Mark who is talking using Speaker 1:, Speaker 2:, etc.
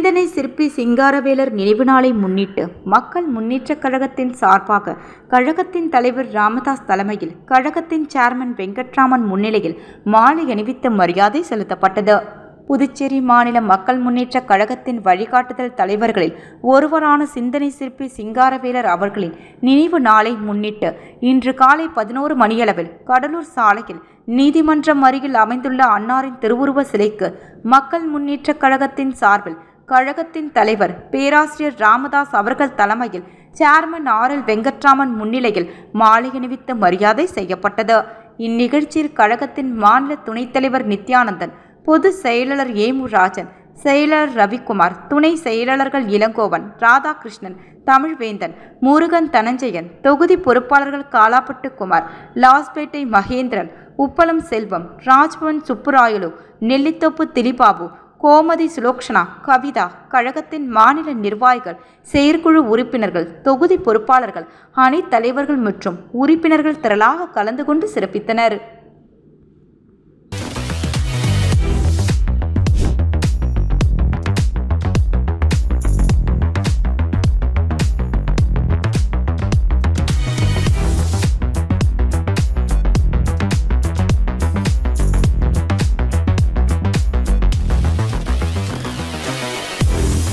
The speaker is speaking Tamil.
Speaker 1: சிந்தனை சிற்பி சிங்காரவேலர் நினைவு நாளை முன்னிட்டு மக்கள் முன்னேற்றக் கழகத்தின் சார்பாக கழகத்தின் தலைவர் ராமதாஸ் தலைமையில் கழகத்தின் சேர்மன் வெங்கட்ராமன் முன்னிலையில் மாலை அணிவித்து மரியாதை செலுத்தப்பட்டது. புதுச்சேரி மாநில மக்கள் முன்னேற்றக் கழகத்தின் வழிகாட்டுதல் தலைவர்களில் ஒருவரான சிந்தனை சிற்பி சிங்காரவேலர் அவர்களின் நினைவு நாளை முன்னிட்டு இன்று காலை 11 மணியளவில் கடலூர் சாலையில் நீதிமன்றம் அருகில் அமைந்துள்ள அன்னாரின் திருவுருவ சிலைக்கு மக்கள் முன்னேற்றக் கழகத்தின் சார்பில் கழகத்தின் தலைவர் பேராசிரியர் ராமதாஸ் அவர்கள் தலைமையில் சேர்மன் RL வெங்கட்ராமன் முன்னிலையில் மாலை அணிவித்து மரியாதை செய்யப்பட்டது. இந்நிகழ்ச்சியில் கழகத்தின் மாநில துணைத் தலைவர் நித்யானந்தன், பொதுச் செயலாளர் ஏமு ராஜன், செயலாளர் ரவிக்குமார், துணை செயலாளர்கள் இளங்கோவன், ராதாகிருஷ்ணன், தமிழ்வேந்தன், முருகன், தனஞ்சயன், தொகுதி பொறுப்பாளர்கள் காலாப்பட்டு குமார், லாஸ்பேட்டை மகேந்திரன், உப்பளம் செல்வம், ராஜ்பவன் சுப்புராயலு, நெல்லித்தோப்பு திலிபாபு, கோமதி சுலோக்ஷனா, கவிதா, கழகத்தின் மாநில நிர்வாகிகள், செயற்குழு உறுப்பினர்கள், தொகுதி பொறுப்பாளர்கள், அணித் தலைவர்கள் மற்றும் உறுப்பினர்கள் திரளாக கலந்து கொண்டு சிறப்பித்தனர்.